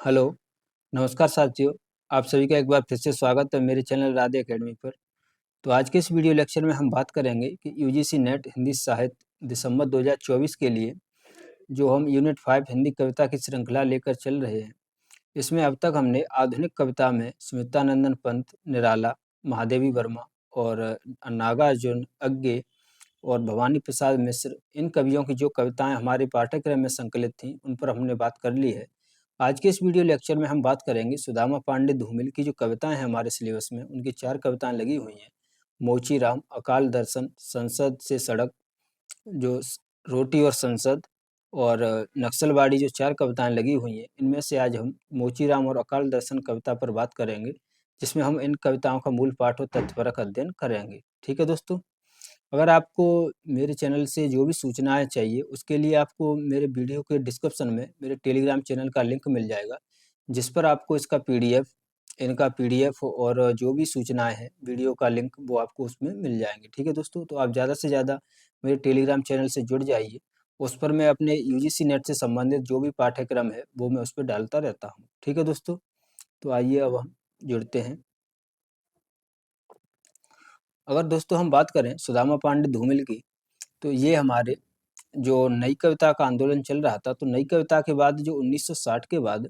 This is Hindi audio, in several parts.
हेलो, नमस्कार साथियों। आप सभी का एक बार फिर से स्वागत है मेरे चैनल राधे अकेडमी पर। तो आज के इस वीडियो लेक्चर में हम बात करेंगे कि यूजीसी नेट हिंदी साहित्य दिसंबर 2024 के लिए जो हम यूनिट 5 हिंदी कविता की श्रृंखला लेकर चल रहे हैं। इसमें अब तक हमने आधुनिक कविता में सुमित्रानंदन पंत, निराला, महादेवी वर्मा और नागार्जुन, अज्ञे और भवानी प्रसाद मिश्र, इन कवियों की जो कविताएं हमारे पाठ्यक्रम में संकलित थीं, उन पर हमने बात कर ली है। आज के इस वीडियो लेक्चर में हम बात करेंगे सुदामा पांडे धूमिल की जो कविताएं हैं हमारे सिलेबस में, उनकी 4 कविताएं लगी हुई हैं। मोचीराम, अकाल दर्शन, संसद से सड़क, जो रोटी और संसद और नक्सलवाड़ी, जो 4 कविताएं लगी हुई हैं, इनमें से आज हम मोचीराम और अकाल दर्शन कविता पर बात करेंगे, जिसमें हम इन कविताओं का मूल पाठ और तथ्यपरक अध्ययन करेंगे। ठीक है दोस्तों। अगर आपको मेरे चैनल से जो भी सूचनाएं चाहिए, उसके लिए आपको मेरे वीडियो के डिस्क्रिप्शन में मेरे टेलीग्राम चैनल का लिंक मिल जाएगा, जिस पर आपको इनका पीडीएफ और जो भी सूचनाएं हैं, वीडियो का लिंक, वो आपको उसमें मिल जाएंगे। ठीक है दोस्तों। तो आप ज़्यादा से ज़्यादा मेरे टेलीग्राम चैनल से जुड़ जाइए। उस पर मैं अपने यूजीसी नेट से संबंधित जो भी पाठ्यक्रम है, वो मैं उस पर डालता रहता हूँ। ठीक है दोस्तों। तो आइए अब हम जुड़ते हैं। अगर दोस्तों हम बात करें सुदामा पांडे धूमिल की, तो ये हमारे जो नई कविता का आंदोलन चल रहा था, तो नई कविता के बाद जो 1960 के बाद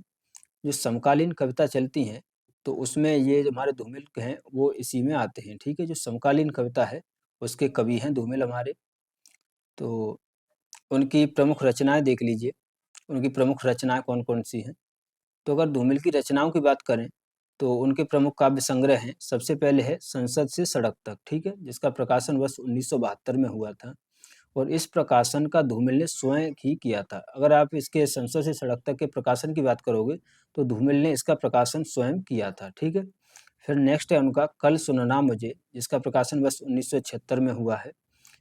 जो समकालीन कविता चलती हैं, तो उसमें ये जो हमारे धूमिल के हैं, वो इसी में आते हैं। ठीक है। जो समकालीन कविता है, उसके कवि हैं धूमिल हमारे। तो उनकी प्रमुख रचनाएं देख लीजिए। उनकी प्रमुख रचनाएं कौन कौन सी हैं। तो अगर धूमिल की रचनाओं की बात करें, तो उनके प्रमुख काव्य संग्रह हैं। सबसे पहले है संसद से सड़क तक, ठीक है, जिसका प्रकाशन वर्ष 1972 में हुआ था। और इस प्रकाशन का धूमिल ने स्वयं ही किया था। अगर आप इसके संसद से सड़क तक के प्रकाशन की बात करोगे, तो धूमिल ने इसका प्रकाशन स्वयं किया था। ठीक है। फिर नेक्स्ट है उनका कल सुनना मुझे, जिसका प्रकाशन वर्ष 1976 में हुआ है।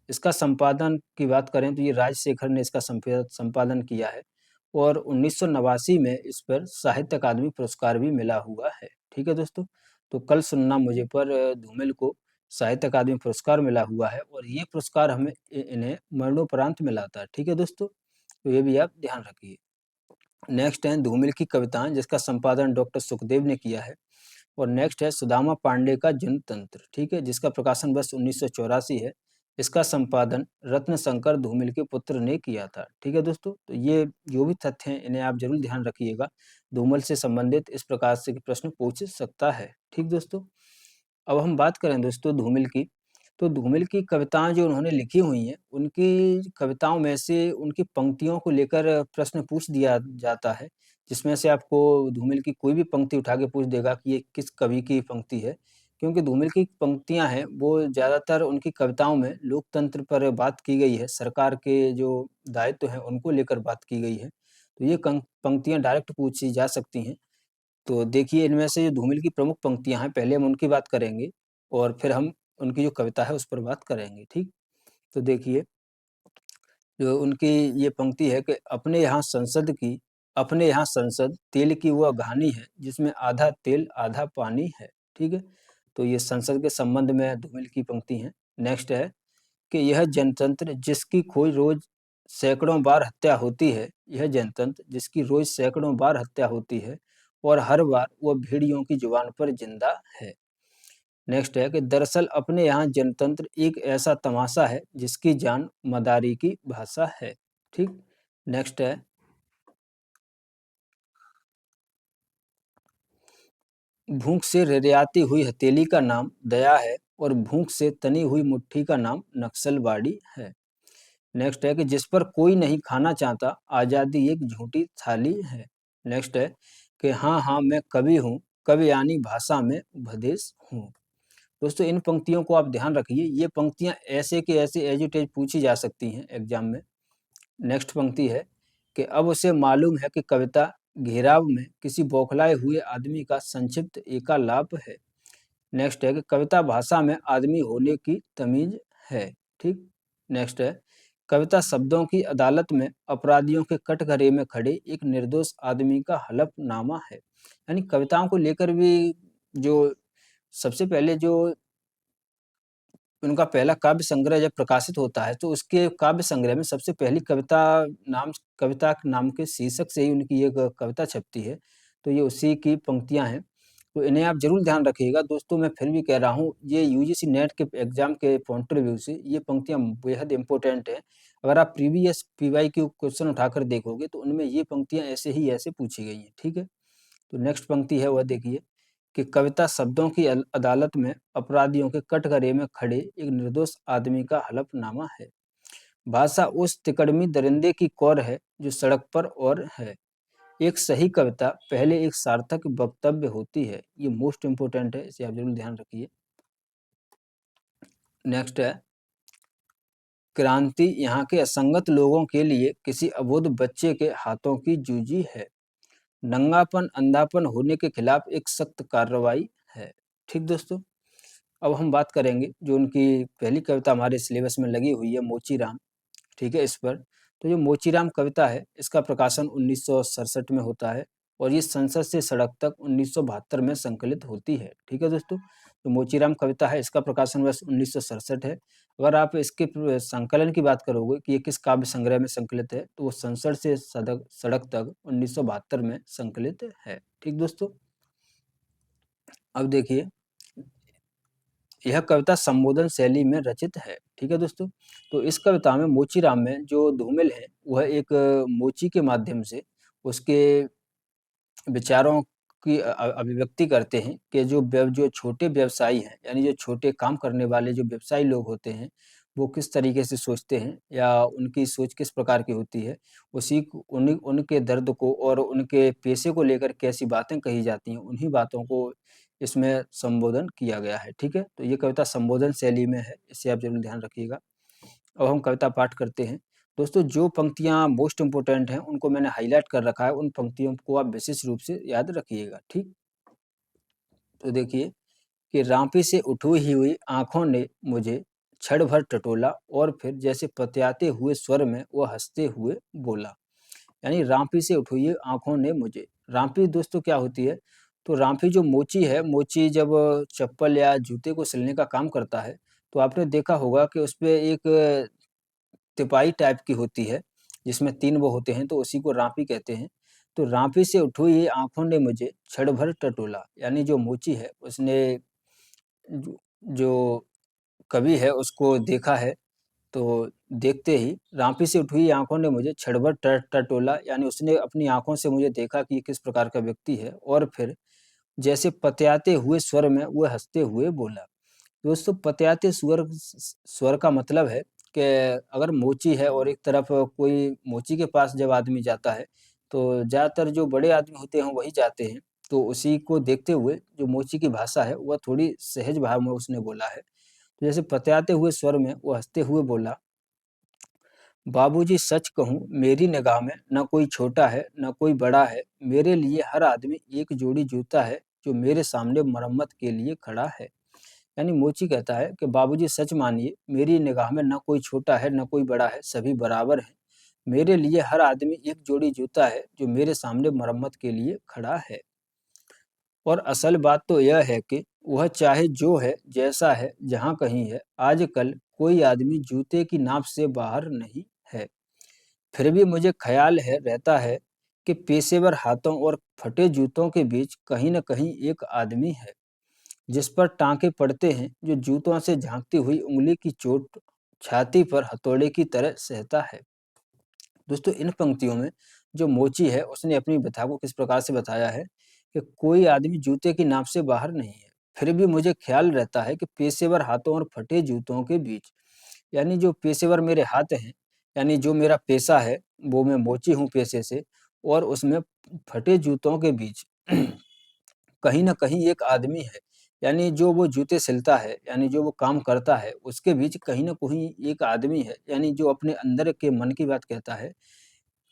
इसका संपादन की बात करें तो ये राजशेखर ने इसका संपादन किया है। और 1989 में इस पर साहित्य अकादमी पुरस्कार भी मिला हुआ है। ठीक है दोस्तों। तो कल सुनना मुझे पर धूमिल को साहित्य अकादमी पुरस्कार मिला हुआ है, और ये पुरस्कार हमें इन्हें मरणोपरांत मिला था। ठीक है दोस्तों। तो ये भी आप ध्यान रखिए। नेक्स्ट है धूमिल की कविताएं, जिसका संपादन डॉक्टर सुखदेव ने किया है। और नेक्स्ट है सुदामा पांडे का जनतंत्र, ठीक है, जिसका प्रकाशन वर्ष 1984 है। इसका संपादन रत्न शंकर धूमिल के पुत्र ने किया था। ठीक है दोस्तों। तो ये जो भी तथ्य हैं, इन्हें आप जरूर ध्यान रखिएगा। धूमिल से संबंधित इस प्रकार से प्रश्न पूछ सकता है। ठीक दोस्तों। अब हम बात करें दोस्तों धूमिल की, तो धूमिल की कविताएं जो उन्होंने लिखी हुई हैं, उनकी कविताओं में से उनकी पंक्तियों को लेकर प्रश्न पूछ दिया जाता है, जिसमें से आपको धूमिल की कोई भी पंक्ति उठा के पूछ देगा कि ये किस कवि की पंक्ति है। क्योंकि धूमिल की पंक्तियां हैं, वो ज़्यादातर उनकी कविताओं में लोकतंत्र पर बात की गई है, सरकार के जो दायित्व हैं उनको लेकर बात की गई है। तो ये पंक्तियां डायरेक्ट पूछी जा सकती हैं। तो देखिए, इनमें से जो धूमिल की प्रमुख पंक्तियां हैं, पहले हम उनकी बात करेंगे और फिर हम उनकी जो कविता है उस पर बात करेंगे। ठीक। तो देखिए, जो उनकी ये पंक्ति है कि अपने यहाँ संसद तेल की वह घानी है, जिसमें आधा तेल आधा पानी है। ठीक है। तो ये संसद के संबंध में धूमिल की पंक्ति है। नेक्स्ट है कि यह जनतंत्र जिसकी खोज रोज सैकड़ों बार हत्या होती है, यह जनतंत्र जिसकी रोज सैकड़ों बार हत्या होती है, और हर बार वह भेड़ियों की जुबान पर जिंदा है। नेक्स्ट है कि दरअसल अपने यहाँ जनतंत्र एक ऐसा तमाशा है, जिसकी जान मदारी की भाषा है। ठीक। नेक्स्ट है भूख से रिरियाती हुई हथेली का नाम दया है, और भूख से तनी हुई मुट्ठी का नाम नक्सलवाड़ी है। नेक्स्ट है कि जिस पर कोई नहीं खाना चाहता, आज़ादी एक झूठी थाली है। नेक्स्ट है कि हाँ हाँ मैं कवि हूँ, कवि यानी भाषा में उपदेश हूँ। दोस्तों, इन पंक्तियों को आप ध्यान रखिए। ये पंक्तियां ऐसे के ऐसे एज इट इज पूछी जा सकती हैं एग्जाम में। नेक्स्ट पंक्ति है कि अब उसे मालूम है कि कविता घेराव में किसी बौखलाए हुए आदमी का संक्षिप्त एकालाप है। नेक्स्ट है कि कविता भाषा में आदमी होने की तमीज है। ठीक। नेक्स्ट है कविता शब्दों की अदालत में अपराधियों के कटघरे में खड़े एक निर्दोष आदमी का हलफनामा है। यानी कविताओं को लेकर भी जो सबसे पहले जो उनका पहला काव्य संग्रह जब प्रकाशित होता है, तो उसके काव्य संग्रह में सबसे पहली कविता नाम के शीर्षक से ही उनकी एक कविता छपती है, तो ये उसी की पंक्तियाँ हैं, तो इन्हें आप ज़रूर ध्यान रखिएगा। दोस्तों मैं फिर भी कह रहा हूँ, ये यूजीसी नेट के एग्ज़ाम के पॉइंट ऑफ व्यू से ये पंक्तियाँ बेहद इम्पोर्टेंट हैं। अगर आप प्रीवियस पीवाईक्यू क्वेश्चन उठाकर देखोगे तो उनमें ये पंक्तियाँ ऐसे ही ऐसे पूछी गई हैं, ठीक है? तो नेक्स्ट पंक्ति है वह देखिए कि कविता शब्दों की अदालत में अपराधियों के कटघरे में खड़े एक निर्दोष आदमी का हलफनामा है। भाषा उस तिकड़मी दरिंदे की कौर है जो सड़क पर और है। एक सही कविता पहले एक सार्थक वक्तव्य होती है। ये मोस्ट इंपोर्टेंट है, इसे आप जरूर ध्यान रखिए। नेक्स्ट है क्रांति यहाँ के असंगत लोगों के लिए किसी अबोध बच्चे के हाथों की जूजी है। नंगापन अंधापन होने के खिलाफ एक सख्त कार्रवाई है। ठीक दोस्तों, अब हम बात करेंगे जो उनकी पहली कविता हमारे सिलेबस में लगी हुई है मोचीराम, ठीक है, इस पर। तो जो मोचीराम कविता है इसका प्रकाशन 1967 में होता है और ये संसद से सड़क तक 1972 में संकलित होती है। ठीक है दोस्तों, तो मोचीराम कविता है इसका प्रकाशन वर्ष 1967 है। अगर आप इसके संकलन की बात करोगे कि ये किस काव्य संग्रह में संकलित है, तो वो संसद से सड़क तक 1972 में संकलित है। ठीक दोस्तों, अब देखिए यह कविता संबोधन शैली में रचित है। ठीक है दोस्तों, तो इस कविता में मोचीराम में जो धूमिल है वह एक मोची के माध्यम से उसके विचारों की अभिव्यक्ति करते हैं कि जो छोटे व्यवसायी हैं, यानी जो छोटे काम करने वाले जो व्यवसायी लोग होते हैं, वो किस तरीके से सोचते हैं या उनकी सोच किस प्रकार की होती है, उनके दर्द को और उनके पेशे को लेकर कैसी बातें कही जाती हैं, उन्हीं बातों को इसमें संबोधन किया गया है। ठीक है, तो ये कविता संबोधन शैली में है, इसे आप जरूर ध्यान रखिएगा। अब हम कविता पाठ करते हैं। दोस्तों जो पंक्तियाँ मोस्ट इम्पोर्टेंट हैं उनको मैंने हाईलाइट कर रखा है, उन पंक्तियों को आप विशेष रूप से याद रखिएगा। ठीक, तो देखिए कि रांपी से उठी हुई आंखों ने मुझे क्षण भर टटोला और फिर जैसे पतियाते हुए स्वर में वह हंसते हुए बोला। यानी रांपी से उठी हुई आंखों ने मुझे, रांपी दोस्तों क्या होती है, तो रांपी जो मोची है, मोची जब चप्पल या जूते को सिलने का काम करता है तो आपने देखा होगा कि उस पे एक तिपाई टाइप की होती है जिसमें 3 वो होते हैं, तो उसी को रांपी कहते हैं। तो रांपी से उठी हुई आँखों ने मुझे क्षण भर टटोला, यानी जो मोची है उसने जो जो कवि है उसको देखा है, तो देखते ही रांपी से उठी हुई आँखों ने मुझे क्षण भर टटोला, यानी उसने अपनी आँखों से मुझे देखा कि ये किस प्रकार का व्यक्ति है और फिर जैसे पतियाते हुए स्वर में वो हँसते हुए बोला। दोस्तों पतियाते स्वर का मतलब है कि अगर मोची है और एक तरफ कोई मोची के पास जब आदमी जाता है, तो ज़्यादातर जो बड़े आदमी होते हैं वही जाते हैं। तो उसी को देखते हुए जो मोची की भाषा है वह थोड़ी सहज भाव में उसने बोला है। तो जैसे पतियाते हुए स्वर में वो हँसते हुए बोला, बाबूजी सच कहूँ मेरी निगाह में न कोई छोटा है न कोई बड़ा है, मेरे लिए हर आदमी एक जोड़ी जूता है जो मेरे सामने मरम्मत के लिए खड़ा है। यानी मोची कहता है कि बाबूजी सच मानिए, मेरी निगाह में न कोई छोटा है न कोई बड़ा है, सभी बराबर हैं। मेरे लिए हर आदमी एक जोड़ी जूता है जो मेरे सामने मरम्मत के लिए खड़ा है। और असल बात तो यह है कि वह चाहे जो है, जैसा है, जहाँ कहीं है, आजकल कोई आदमी जूते की नाप से बाहर नहीं है। फिर भी मुझे ख्याल है रहता है कि पेशेवर हाथों और फटे जूतों के बीच कहीं न कहीं एक आदमी है, जिस पर टाँके पड़ते हैं, जो जूतों से झाँकती हुई उँगली की चोट छाती पर हथौड़े की तरह सहता है। दोस्तों इन पंक्तियों में जो मोची है उसने अपनी व्यथा को किस प्रकार से बताया है कि कोई आदमी जूते की नाप से बाहर नहीं है, फिर भी मुझे ख्याल रहता है कि पेशेवर हाथों और फटे जूतों के बीच, यानी जो पेशेवर मेरे हाथ हैं, यानी जो मेरा पेशा है वो मैं मोची हूँ पेशे से, और उसमें फटे जूतों के बीच कहीं न कहीं एक आदमी है, यानी जो वो जूते सिलता है, यानी जो वो काम करता है, उसके बीच कहीं न कहीं एक आदमी है, यानी जो अपने अंदर के मन की बात कहता है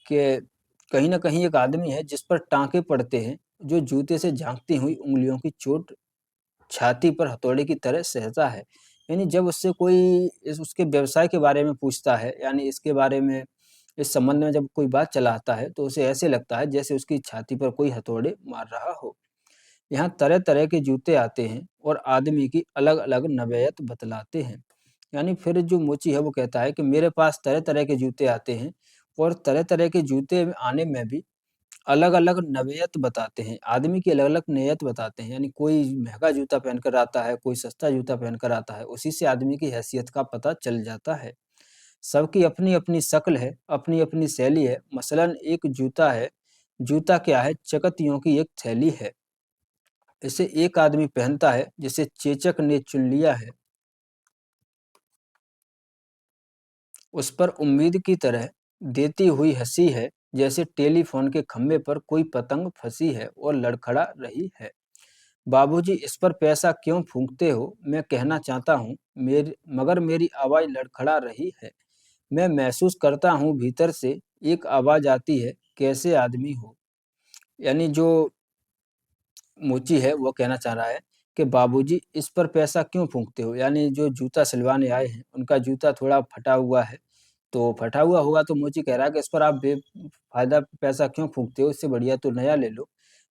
कि कहीं न कहीं एक आदमी है जिस पर टाँके पड़ते हैं, जो जूते से झाँकती हुई उँगलियों की चोट छाती पर हथौड़े की तरह सहता है। यानी जब उससे कोई इस उसके व्यवसाय के बारे में पूछता है, यानी इसके बारे में, इस संबंध में जब कोई बात चलाता है, तो उसे ऐसे लगता है जैसे उसकी छाती पर कोई हथौड़े मार रहा हो। यहाँ तरह-तरह के जूते आते हैं और आदमी की अलग-अलग नौइयत बतलाते हैं। यानी फिर जो मोची है वो कहता है कि मेरे पास तरह-तरह के जूते आते हैं और तरह-तरह के जूते आने में भी अलग अलग नवेयत बताते हैं, आदमी की अलग अलग नैयत बताते हैं। यानी कोई महंगा जूता पहनकर आता है, कोई सस्ता जूता पहनकर आता है, उसी से आदमी की हैसियत का पता चल जाता है। सबकी अपनी अपनी शक्ल है, अपनी अपनी शैली है। मसलन एक जूता है, जूता क्या है, चकत्तियों की एक थैली है। इसे एक आदमी पहनता है जिसे चेचक ने चुन लिया है, उस पर उम्मीद की तरह देती हुई हंसी है, जैसे टेलीफोन के खंभे पर कोई पतंग फंसी है और लड़खड़ा रही है। बाबूजी, इस पर पैसा क्यों फूंकते हो? मैं कहना चाहता हूँ, मगर मेरी आवाज लड़खड़ा रही है। मैं महसूस करता हूँ भीतर से एक आवाज आती है, कैसे आदमी हो। यानी जो मोची है वो कहना चाह रहा है कि बाबूजी, इस पर पैसा क्यों फूंकते हो? यानी जो जूता सिलवाने आए हैं उनका जूता थोड़ा फटा हुआ है, तो फटा हुआ होगा तो मोची कह रहा है कि इस पर आप बेफायदा पैसा क्यों फूंकते हो, इससे बढ़िया तो नया ले लो।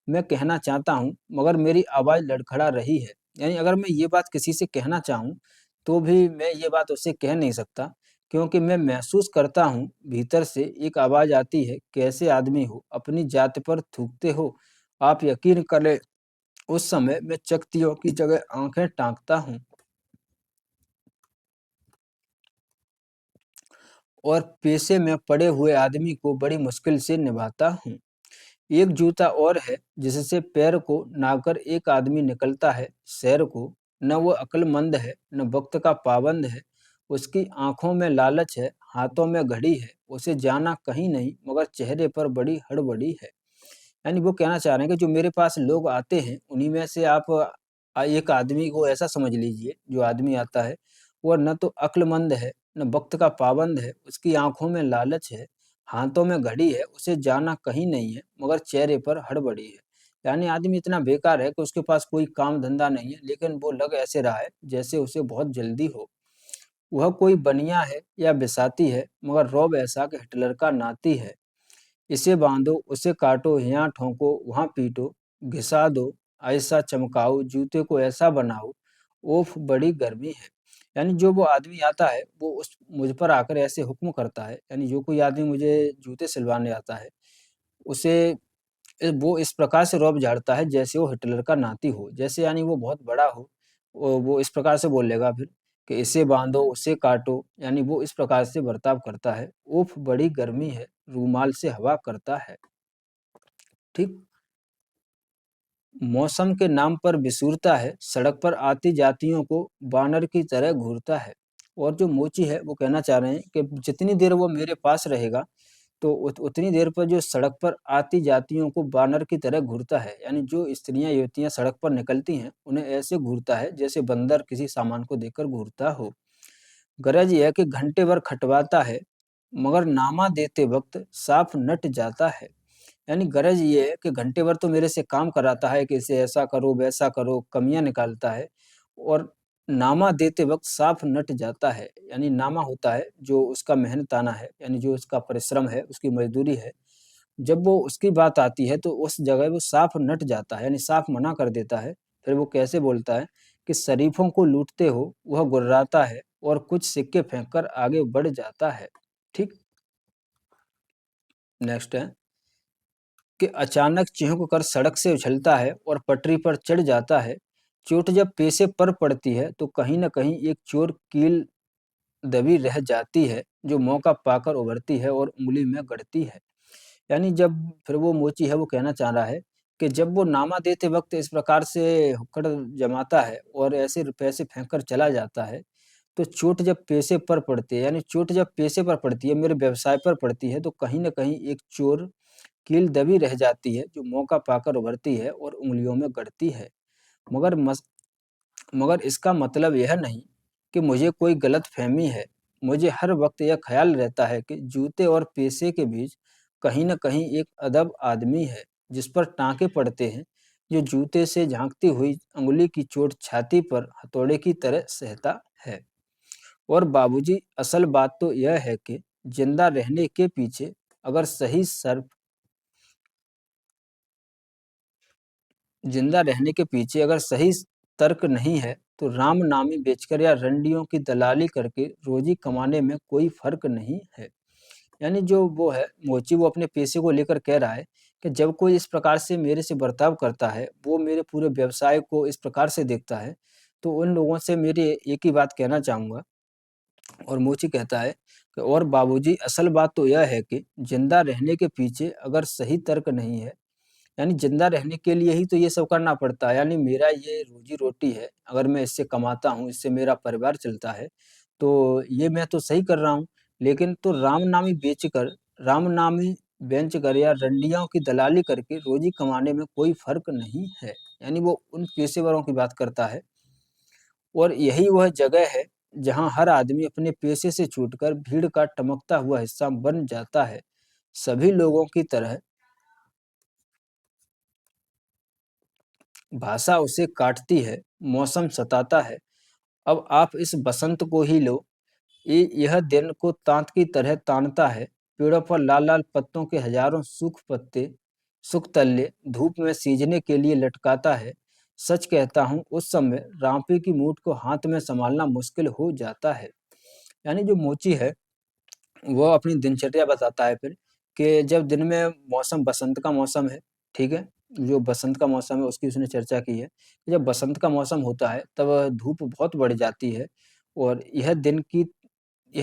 मैं कहना चाहता हूँ मगर मेरी आवाज लड़खड़ा रही है। यानी अगर मैं ये बात किसी से कहना चाहूँ तो भी मैं ये बात उससे कह नहीं सकता, क्योंकि मैं महसूस करता हूँ भीतर से एक आवाज आती है, कैसे आदमी हो, अपनी जात पर थूकते हो। आप यकीन करें, उस समय मैं चकत्तियों की जगह आंखें ताकता हूँ और पेशे में पड़े हुए आदमी को बड़ी मुश्किल से निभाता हूँ। एक जूता और है जिससे पैर को नाकर एक आदमी निकलता है शहर को। न वो अक्लमंद है, न वक्त का पाबंद है। उसकी आंखों में लालच है, हाथों में घड़ी है। उसे जाना कहीं नहीं, मगर चेहरे पर बड़ी हड़बड़ी है। यानी वो कहना चाह रहे हैं कि जो मेरे पास लोग आते हैं, उन्हीं में से आप एक आदमी को ऐसा समझ लीजिए, जो आदमी आता है, वो न तो अक्लमंद है, न वक़्त का पाबंद है, उसकी आँखों में लालच है, हाथों में घड़ी है, उसे जाना कहीं नहीं है, मगर चेहरे पर हड़बड़ी है। यानी आदमी इतना बेकार है कि उसके पास कोई काम-धंधा नहीं है, लेकिन वो लग ऐसे रहा है, जैसे उसे बहुत जल्दी हो। वह कोई बनिया है या बिसाती है, मगर रौब ऐसा कि हिटलर का नाती है। इसे बांधो, उसे काटो, यहाँ ठोंको, वहाँ पीटो, घिसा दो, ऐसा चमकाओ, जूते को ऐसा बनाओ, ओफ बड़ी गर्मी है। यानी जो वो आदमी आता है, वो उस मुझ पर आकर ऐसे हुक्म करता है, यानी जो कोई आदमी मुझे जूते सिलवाने आता है, उसे वो इस प्रकार से रौब झाड़ता है जैसे वो हिटलर का नाती हो। जैसे यानी वो बहुत बड़ा हो, वो इस प्रकार से बोलेगा फिर कि इसे बाँधो, उसे काटो, यानी वो इस प्रकार से बर्ताव करता है। उफ़! बड़ी गर्मी है, रूमाल से हवा करता है। ठीक? मौसम के नाम पर बिसूरता है, सड़क पर आती-जातियों को बानर की तरह घूरता है। और जो मोची है, वो कहना चाह रहे हैं कि जितनी देर वो मेरे पास रहेगा, तो उतनी देर पर जो सड़क पर आती-जातियों को बानर की तरह घूरता है। यानी जो स्त्रियाँ, युवतियाँ सड़क पर निकलती हैं, उन्हें ऐसे घूरता है, जैसे बंदर किसी सामान को देखकर घूरता हो। गरज ये है कि घंटे भर खटवाता है, मगर नामा देते वक़्त साफ नट जाता है। यानी गरज ये है कि घंटे भर तो मेरे से काम कराता है कि इसे ऐसा करो, वैसा करो, कमियाँ निकालता है, और नामा देते वक़्त साफ नट जाता है। यानी नामा होता है जो उसका मेहनताना है, यानी जो उसका परिश्रम है, उसकी मज़दूरी है। जब वो उसकी बात आती है तो उस जगह वो साफ नट जाता है, यानी साफ मना कर देता है। फिर वो कैसे बोलता है कि शरीफों को लूटते हो, वह गुर्राता है और कुछ सिक्के फेंक कर आगे बढ़ जाता है। ठीक? नेक्स्ट है कि अचानक चिहुक कर सड़क से उछलता है और पटरी पर चढ़ जाता है। चोट जब पेशे पर पड़ती है तो कहीं न कहीं एक चोर कील दबी रह जाती है, जो मौका पाकर उभरती है और उँगली में गड़ती है। यानी जब फिर वो मोची है वो कहना चाह रहा है कि जब वो नामा देते वक़्त इस प्रकार से हुक्कड़ जमाता है और ऐसे पैसे फेंक कर चला जाता है, तो चोट जब पेशे पर पड़ती है, यानी चोट जब पेशे पर पड़ती है, मेरे व्यवसाय पर पड़ती है, तो कहीं न कहीं एक चोर कील दबी रह जाती है, जो मौका पाकर उभरती है और उँगलियों में गड़ती है। मगर मस मगर इसका मतलब यह नहीं कि मुझे कोई गलतफ़हमी है। मुझे हर वक़्त यह ख़्याल रहता है कि जूते और पेशे के बीच कहीं न कहीं एक अदब आदमी है, जिस पर टाँके पड़ते हैं, जो जूते से झाँकती हुई उँगली की चोट छाती पर हथौड़े की तरह सहता है। और बाबूजी, असल बात तो यह है कि ज़िंदा रहने के पीछे अगर सही सर जिंदा रहने के पीछे अगर सही तर्क नहीं है, तो रामनामी बेचकर या रंडियों की दलाली करके रोजी कमाने में कोई फर्क नहीं है। यानी जो वो है मोची, वो अपने पेशे को लेकर कह रहा है कि जब कोई इस प्रकार से मेरे से बर्ताव करता है, वो मेरे पूरे व्यवसाय को इस प्रकार से देखता है, तो उन लोगों से मेरी एक ही बात कहना चाहूँगा। और मोची कहता है कि और बाबूजी, असल बात तो यह है कि जिंदा रहने के पीछे अगर सही तर्क नहीं है, यानी जिंदा रहने के लिए ही तो ये सब करना पड़ता है, यानी मेरा ये रोजी रोटी है, अगर मैं इससे कमाता हूँ, इससे मेरा परिवार चलता है, तो ये मैं तो सही कर रहा हूँ। लेकिन तो रामनामी बेचकर, रामनामी बेचकर या रंडियों की दलाली करके रोजी कमाने में कोई फर्क नहीं है। यानी वो उन पेशेवरों की बात करता है। और यही वह जगह है जहाँ हर आदमी अपने पेशे से छूटकर भीड़ का टमकता हुआ हिस्सा बन जाता है। सभी लोगों की तरह भाषा उसे काटती है, मौसम सताता है। अब आप इस बसंत को ही लो। यह दिन को तांत की तरह तानता है। पेड़ों पर लाल-लाल पत्तों के हजारों सूख तल्ले धूप में सींचने के लिए लटकाता है। सच कहता हूँ, उस समय रांपी की मूठ को हाथ में संभालना मुश्किल हो जाता है। यानी जो मोची है, वो अपनी दिनचर्या बताता है फिर कि जब दिन में मौसम बसंत का मौसम है, ठीक है? जो बसंत का मौसम है उसकी उसने चर्चा की है। जब बसंत का मौसम होता है तब धूप बहुत बढ़ जाती है और यह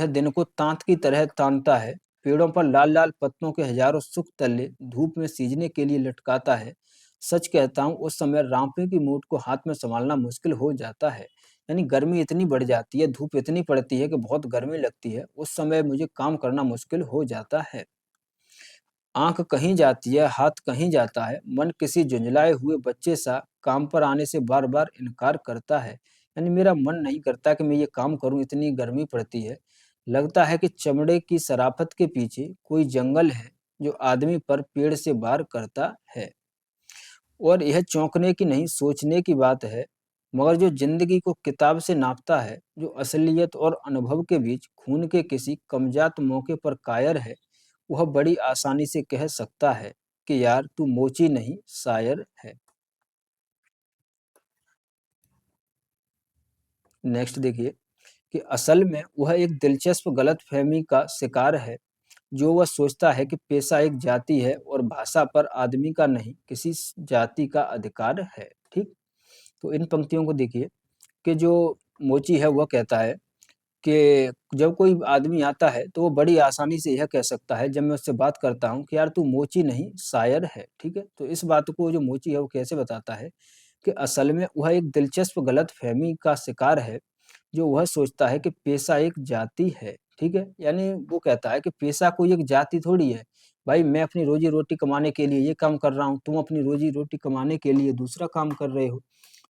दिन को तांत की तरह तानता है। पेड़ों पर लाल-लाल पत्तों के हजारों सुख तल्ले धूप में सींचने के लिए लटकाता है। सच कहता हूँ, उस समय रांपे की मूठ को हाथ में संभालना मुश्किल हो जाता है। यानी गर्मी इतनी बढ़ जाती है, धूप इतनी पड़ती है कि बहुत गर्मी लगती है। उस समय मुझे काम करना मुश्किल हो जाता है। आँख कहीं जाती है, हाथ कहीं जाता है, मन किसी झुंझलाए हुए बच्चे सा काम पर आने से बार-बार इनकार करता है। यानी मेरा मन नहीं करता कि मैं ये काम करूँ, इतनी गर्मी पड़ती है। लगता है कि चमड़े की शराफत के पीछे कोई जंगल है, जो आदमी पर पेड़ से वार करता है। और यह चौंकने की नहीं, सोचने की बात है। मगर जो जिंदगी को किताब से नापता है, जो असलियत और अनुभव के बीच खून के किसी कमजात मौके पर कायर है, वह बड़ी आसानी से कह सकता है कि यार तू मोची नहीं, शायर है। नेक्स्ट देखिए कि असल में वह एक दिलचस्प गलतफहमी का शिकार है। जो वह सोचता है कि पेशा एक जाति है और भाषा पर आदमी का नहीं, किसी जाति का अधिकार है। ठीक? तो इन पंक्तियों को देखिए कि जो मोची है वह कहता है कि जब कोई आदमी आता है तो वो बड़ी आसानी से यह कह सकता है, जब मैं उससे बात करता हूँ कि यार तू मोची नहीं, शायर है। ठीक है? तो इस बात को जो मोची है वो कैसे बताता है कि असल में वह एक दिलचस्प गलतफहमी का शिकार है। जो वह सोचता है कि पेशा एक जाति है। ठीक है? यानी वो कहता है कि पेशा कोई एक जाति थोड़ी है। भाई मैं अपनी रोजी-रोटी कमाने के लिए ये काम कर रहा हूँ, तुम अपनी रोजी-रोटी कमाने के लिए दूसरा काम कर रहे हो।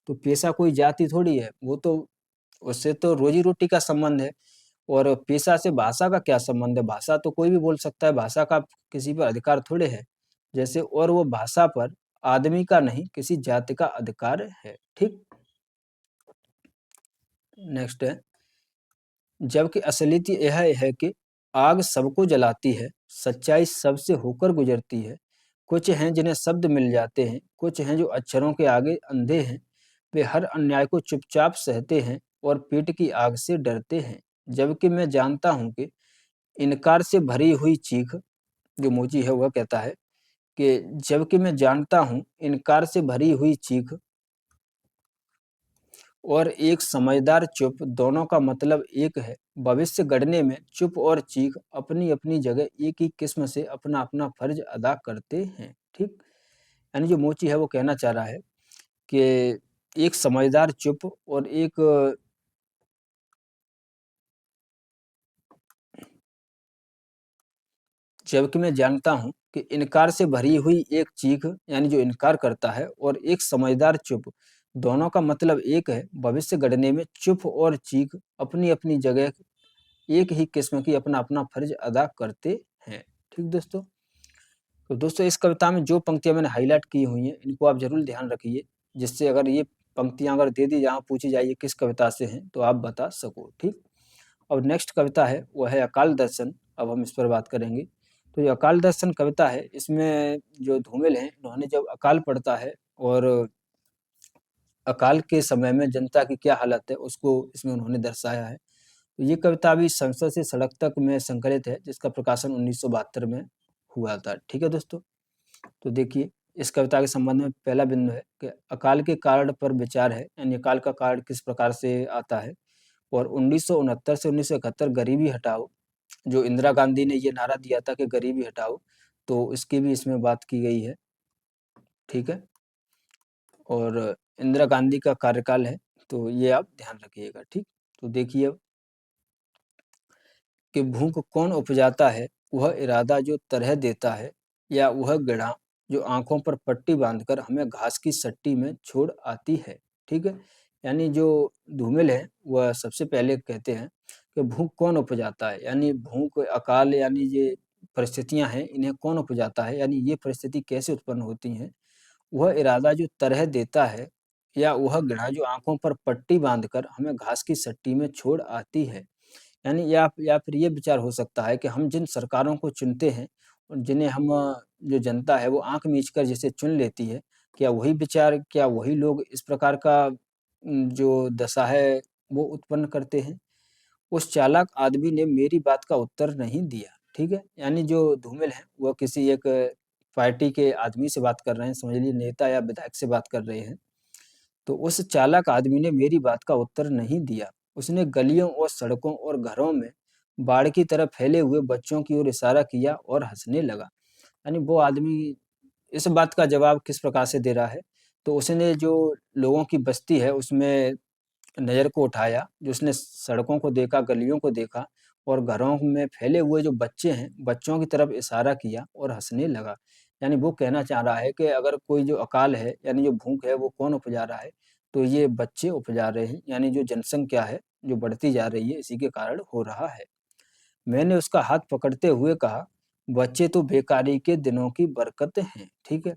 तो पेशा कोई जाति थोड़ी है, वो तो उससे तो रोजी-रोटी का संबंध है। और पेशा से भाषा का क्या संबंध है? भाषा तो कोई भी बोल सकता है, भाषा का किसी पर अधिकार थोड़े है। जैसे और वो भाषा पर आदमी का नहीं, किसी जाति का अधिकार है। ठीक? नेक्स्ट है, जबकि असलियत यह है कि आग सबको जलाती है, सच्चाई सबसे होकर गुजरती है। कुछ हैं जिन्हें शब्द मिल जाते हैं, कुछ हैं जो अक्षरों के आगे अंधे हैं। वे हर अन्याय को चुपचाप सहते हैं और पेट की आग से डरते हैं। जबकि मैं जानता हूँ कि इनकार से भरी हुई चीख, जो मोची है वह कहता है कि जबकि मैं जानता हूँ इनकार से भरी हुई चीख और एक समझदार चुप, दोनों का मतलब एक है। भविष्य गढ़ने में चुप और चीख अपनी-अपनी जगह एक ही किस्म से अपना-अपना फर्ज अदा करते हैं। ठीक? यानी जो मोची है वो कहना चाह रहा है कि एक समझदार चुप और एक जबकि मैं जानता हूँ कि इनकार से भरी हुई एक चीख, यानी जो इनकार करता है, और एक समझदार चुप, दोनों का मतलब एक है। भविष्य गढ़ने में चुप और चीख अपनी-अपनी जगह एक ही किस्म की अपना-अपना फर्ज अदा करते हैं। ठीक दोस्तों? तो दोस्तों इस कविता में जो पंक्तियाँ मैंने हाइलाइट की हुई हैं, इनको आप ज़रूर ध्यान रखिए, जिससे अगर ये पंक्तियाँ अगर दे दी जहाँ पूछी जाए ये किस कविता से हैं, तो आप बता सको। ठीक? और नेक्स्ट कविता है, वो है अकाल दर्शन। अब हम इस पर बात करेंगे। तो ये अकाल दर्शन कविता है, इसमें जो धूमिल हैं, इन्होंने जब अकाल पड़ता है और अकाल के समय में जनता की क्या हालत है, उसको इसमें उन्होंने दर्शाया है। तो ये कविता भी संसद से सड़क तक में संकलित है, जिसका प्रकाशन 1972 में हुआ था। ठीक है दोस्तों, तो देखिए इस कविता के संबंध में पहला बिंदु है कि अकाल के कारण पर विचार है, यानी अकाल का कारण किस प्रकार से आता है। और 1969 से 1971 गरीबी हटाओ, जो इंदिरा गांधी ने ये नारा दिया था कि गरीबी हटाओ, तो इसकी भी इसमें बात की गई है। ठीक है, और इंदिरा गांधी का कार्यकाल है, तो ये आप ध्यान रखिएगा। ठीक, तो देखिए अब कि भूख कौन उपजाता है, वह इरादा जो तरह देता है, या वह गिड़ा जो आंखों पर पट्टी बांधकर हमें घास की सट्टी में छोड़ आती है। ठीक है, यानी जो धूमिल है वह सबसे पहले कहते हैं कि भूख कौन उपजाता है, यानी भूख अकाल यानी ये परिस्थितियां हैं, इन्हें कौन उपजाता है, यानी ये परिस्थिति कैसे उत्पन्न होती हैं। वह इरादा जो तरह देता है, या वह गिड़ा जो आंखों पर पट्टी बांधकर हमें घास की सट्टी में छोड़ आती है। यानी या फिर ये विचार हो सकता है कि हम जिन सरकारों को चुनते हैं और जिन्हें हम जो जनता है वो आँख मीच कर जिसे चुन लेती है, क्या वही लोग इस प्रकार का जो दशा है वो उत्पन्न करते हैं? उस चालाक आदमी ने मेरी बात का उत्तर नहीं दिया। ठीक है? यानी जो धूमिल हैं वह किसी एक पार्टी के आदमी से बात कर रहे हैं, समझ लीजिए नेता या विधायक से बात कर रहे हैं। तो उस चालाक आदमी ने मेरी बात का उत्तर नहीं दिया। उसने गलियों और सड़कों और घरों में बाढ़ की तरह फैले हुए बच्चों की ओर इशारा किया और हंसने लगा। यानी वो आदमी इस बात का जवाब किस प्रकार से दे रहा है, तो उसने जो लोगों की बस्ती है उसमें नज़र को उठाया, जो उसने सड़कों को देखा, गलियों को देखा और घरों में फैले हुए जो बच्चे हैं, बच्चों की तरफ इशारा किया और हँसने लगा। यानी वो कहना चाह रहा है कि अगर कोई जो अकाल है, यानी जो भूख है, वो कौन उपजा रहा है? तो ये बच्चे उपजा रहे हैं, यानी जो जनसंख्या है, जो बढ़ती जा रही है, इसी के कारण हो रहा है। मैंने उसका हाथ पकड़ते हुए कहा, बच्चे तो बेकारी के दिनों की बरकत हैं। ठीक है?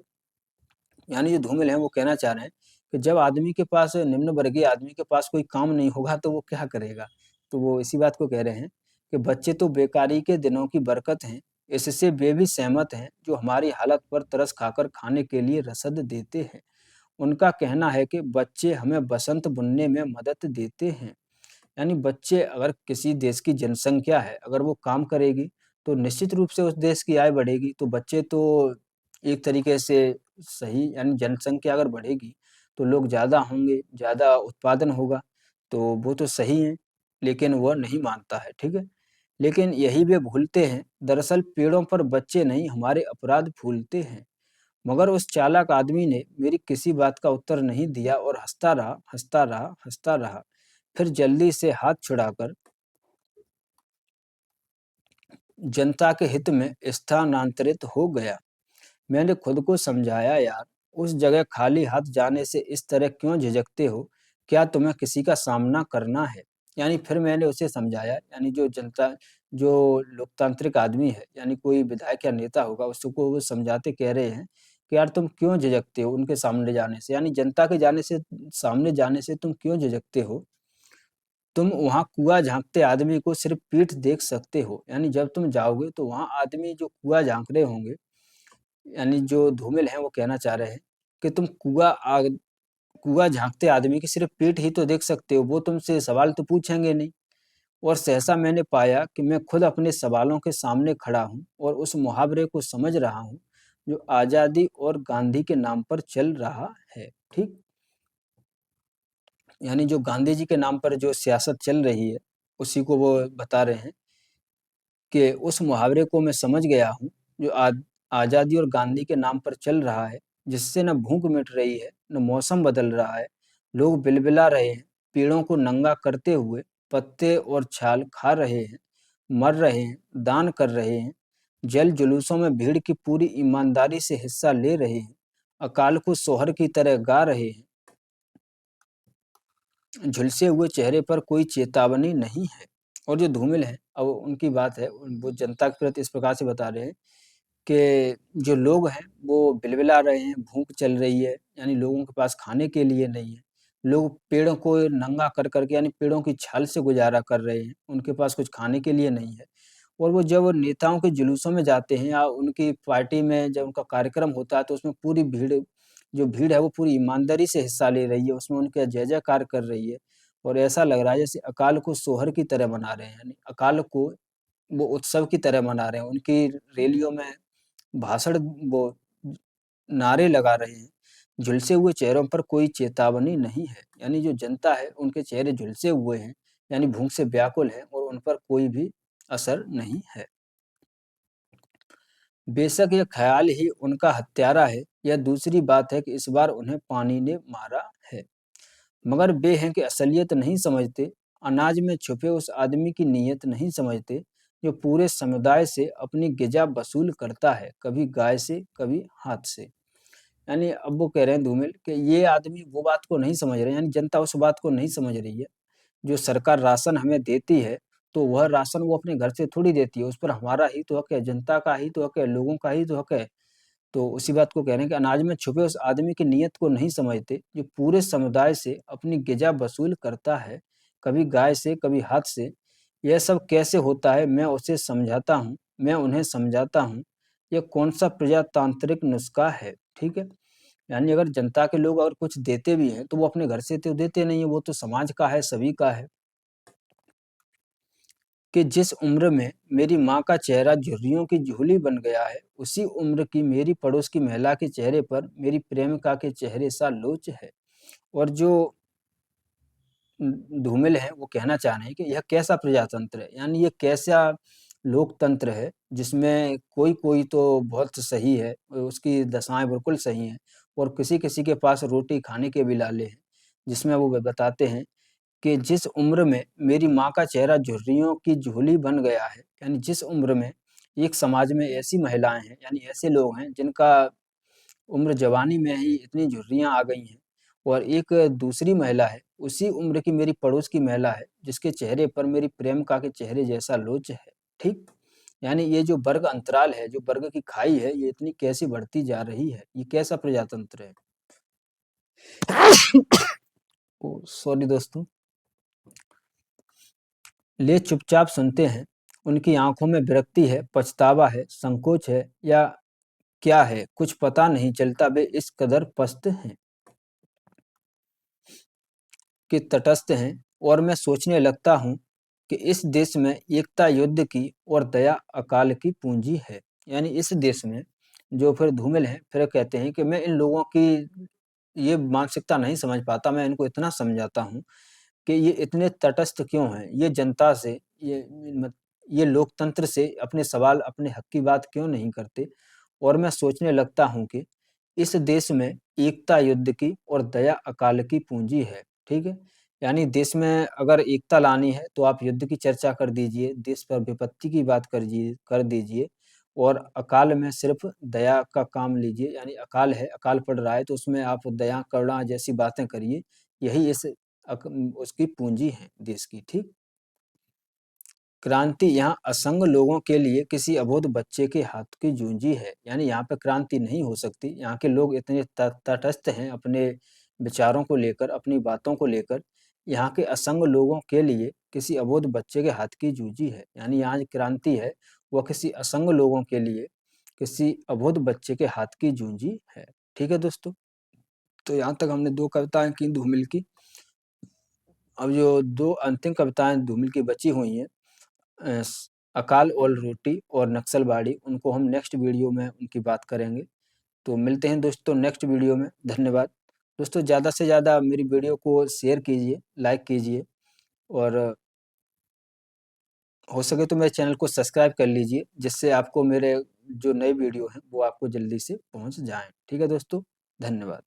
यानी जो धूमिल हैं वो कहना चाह रहे हैं कि जब आदमी के पास निम्न वर्गीय आदमी के पास कोई काम नहीं होगा तो वो क्या करेगा? तो वो इसी बात को कह रहे हैं कि बच्चे तो बेकारी के दिनों की बरकत हैं, इससे वे भी सहमत हैं जो हमारी हालत पर तरस खाकर खाने के लिए रसद देते हैं। उनका कहना है कि बच्चे हमें बसंत बुनने में मदद देते हैं। यानी बच्चे अगर किसी देश की जनसंख्या है, अगर वो काम करेगी, तो निश्चित रूप से उस देश की आय बढ़ेगी। तो बच्चे तो एक तरीके से सही, यानी जनसंख्या अगर बढ़ेगी, तो लोग ज़्यादा होंगे, ज़्यादा उत्पादन होगा, तो वो तो सही है, लेकिन वह नहीं मानता है, ठीक है? लेकिन यही वे भूलते हैं, दरअसल पेड़ों पर बच्चे नहीं, हमारे अपराध फूलते हैं। मगर उस चालाक आदमी ने मेरी किसी बात का उत्तर नहीं दिया और हँसता रहा, हँसता रहा, हँसता रहा। फिर जल्दी से हाथ छुड़ाकर जनता के हित में स्थानांतरित हो गया। मैंने खुद को समझाया, यार, उस जगह खाली हाथ जाने से इस तरह क्यों झिझकते हो? क्या तुम्हें किसी का सामना करना है? यानी फिर मैंने उसे समझाया, यानी जो लोकतांत्रिक आदमी है, यानी कोई विधायक या नेता होगा, उसको वो समझाते कह रहे हैं कि यार तुम क्यों झिझकते हो उनके सामने जाने से? यानी जनता के सामने जाने से तुम क्यों झिझकते हो? तुम वहाँ कुआँ झाँकते आदमी को सिर्फ पीठ देख सकते हो। यानी जब तुम जाओगे तो वहाँ आदमी जो कुआँ झाँक रहे होंगे, यानी जो धूमिल हैं वो कहना चाह रहे हैं कि तुम कुआँ झाँकते आदमी की सिर्फ पीठ ही तो देख सकते हो, वो तुमसे सवाल तो पूछेंगे नहीं। और सहसा मैंने पाया कि मैं खुद अपने सवालों के सामने खड़ा हूँ और उस मुहावरे को समझ रहा हूँ, जो आज़ादी और गांधी के नाम पर चल रहा है। ठीक? यानी जो गांधी जी के नाम पर जो सियासत चल रही है, उसी को वो बता रहे हैं कि उस मुहावरे को मैं समझ गया हूँ, जो आज़ादी और गांधी के नाम पर चल रहा है, जिससे न भूख मिट रही है, न मौसम बदल रहा है। लोग बिलबिला रहे हैं, पेड़ों को नंगा करते हुए पत्ते और छाल खा रहे हैं, मर रहे हैं, दान कर रहे हैं, जल जुलूसों में भीड़ की पूरी ईमानदारी से हिस्सा ले रहे हैं, अकाल को सोहर की तरह गा रहे हैं। झुलसे हुए चेहरे पर कोई चेतावनी नहीं है। और जो धूमिल हैं, अब उनकी बात है, वो जनता के प्रति इस प्रकार से बता रहे हैं कि जो लोग हैं, वो बिलबिला रहे हैं, भूख चल रही है, यानी लोगों के पास खाने के लिए नहीं है। लोग पेड़ों को नंगा कर कर के, यानी पेड़ों की छाल से गुज़ारा कर रहे हैं, उनके पास कुछ खाने के लिए नहीं है। और वो जब नेताओं के जुलूसों में जाते हैं या उनकी पार्टी में जब उनका कार्यक्रम होता है, तो उसमें पूरी भीड़, जो भीड़ है वो पूरी ईमानदारी से हिस्सा ले रही है, उसमें उनका जय-जयकार कर रही है। और ऐसा लग रहा है जैसे अकाल को सोहर की तरह मना रहे हैं, यानी अकाल को वो उत्सव की तरह मना रहे हैं। उनकी रैलियों में भाषण, वो नारे लगा रहे हैं। झुलसे हुए चेहरों पर कोई चेतावनी नहीं है, यानी जो जनता है उनके चेहरे झुलसे हुए हैं, यानी भूख से व्याकुल है और उन पर कोई भी असर नहीं है। बेशक यह ख्याल ही उनका हत्यारा है, यह दूसरी बात है कि इस बार उन्हें पानी ने मारा है। मगर वे हैं कि असलियत नहीं समझते, अनाज में छुपे उस आदमी की नीयत नहीं समझते, जो पूरे समुदाय से अपनी गिजा वसूल करता है, कभी गाय से, कभी हाथ से। यानी अब वो कह रहे हैं धूमिल कि ये आदमी वो बात को नहीं समझ रहे, यानी जनता उस बात को नहीं समझ रही है। जो सरकार राशन हमें देती है, तो वह राशन वो अपने घर से थोड़ी देती है, उस पर हमारा ही तो हक है, जनता का ही तो हक है, लोगों का ही तो हक है। तो उसी बात को कह रहे हैं कि अनाज में छुपे उस आदमी की नीयत को नहीं समझते, जो पूरे समुदाय से अपनी गिजा वसूल करता है, कभी गाय से, कभी हाथ से। यह सब कैसे होता है, मैं उसे समझाता हूँ, मैं उन्हें समझाता हूँ। यह कौन-सा प्रजातांत्रिक नुस्खा है, ठीक है? यानी अगर जनता के लोग अगर कुछ देते भी हैं, तो वो अपने घर से तो देते नहीं हैं, वो तो समाज का है, सभी का है। कि जिस उम्र में मेरी माँ का चेहरा झुर्रियों की झोली बन गया है, उसी उम्र की मेरी पड़ोस की महिला के चेहरे पर मेरी प्रेमिका के चेहरे सा लोच है। और जो धूमिल हैं, वो कहना चाह रहे हैं कि यह कैसा प्रजातंत्र है, यानी ये कैसा लोकतंत्र है, जिसमें कोई-कोई तो बहुत सही है, उसकी दशाएँ बिल्कुल सही हैं और किसी-किसी के पास रोटी खाने के भी लाले हैं। जिसमें वो बताते हैं कि जिस उम्र में मेरी माँ का चेहरा झुर्रियों की झोली बन गया है, यानी जिस उम्र में एक समाज में ऐसी महिलाएँ हैं, यानी ऐसे लोग हैं जिनका उम्र जवानी में ही इतनी झुर्रियाँ आ गई हैं, और एक दूसरी महिला है, उसी उम्र की मेरी पड़ोस की महिला है, जिसके चेहरे पर मेरी प्रेमिका के चेहरे जैसा लोच है, ठीक? यानी ये जो वर्ग अंतराल है, जो वर्ग की खाई है, ये इतनी कैसे बढ़ती जा रही है? ये कैसा प्रजातंत्र है? ओह! सॉरी दोस्तों। ले चुपचाप सुनते हैं, उनकी आँखों में विरक्ति है, पछतावा है, संकोच है, या क्या है, कुछ पता नहीं चलता। वे इस कदर पस्त हैं कि तटस्थ हैं, और मैं सोचने लगता हूँ कि इस देश में एकता युद्ध की और दया अकाल की पूंजी है। यानी इस देश में जो फिर धूमिल हैं, फिर कहते हैं कि मैं इन लोगों की ये मानसिकता नहीं समझ पाता, मैं इनको इतना समझाता हूँ कि ये इतने तटस्थ क्यों हैं? ये जनता से, ये मत ये लोकतंत्र से अपने सवाल, अपने हक की बात क्यों नहीं करते? और मैं सोचने लगता हूँ कि इस देश में एकता युद्ध की और दया अकाल की पूंजी है, ठीक है? यानी देश में अगर एकता लानी है, तो आप युद्ध की चर्चा कर दीजिए, देश पर विपत्ति की बात कर दीजिए, और अकाल में सिर्फ़ दया का काम लीजिए। यानी अकाल है, अकाल पड़ रहा है, तो उसमें आप दया, करुणा जैसी बातें करिए। यही इस उसकी पूंजी है देश की, ठीक? क्रांति यहाँ असंग लोगों के लिए किसी अबोध बच्चे के हाथ की जूंजी है। यानी यहाँ पे क्रांति नहीं हो सकती। यहाँ के लोग इतने तटस्थ हैं अपने विचारों को लेकर, अपनी बातों को लेकर। यहाँ के असंग लोगों के लिए किसी अबोध बच्चे के हाथ की जूंजी है। यानी यहाँ जो क्रांति है, वह किसी असंग लोगों के लिए किसी अबोध बच्चे के हाथ की जूंजी है। ठीक है दोस्तों? तो यहाँ तक हमने 2 कविताएँ की धूमिल की। अब जो 2 अंतिम कविताएँ धूमिल की बची हुई हैं, अ, स अकाल और रोटी और नक्सलबाड़ी, उनको हम नेक्स्ट वीडियो में उनकी बात करेंगे। तो मिलते हैं दोस्तों नेक्स्ट वीडियो में। धन्यवाद। दोस्तों ज़्यादा से ज़्यादा मेरी वीडियो को शेयर कीजिए, लाइक कीजिए, और हो सके तो मेरे चैनल को सब्सक्राइब कर लीजिए, जिससे आपको मेरे जो नए वीडियो हैं, वो आपको जल्दी से पहुँच जाएँ। ठीक है दोस्तों? धन्यवाद।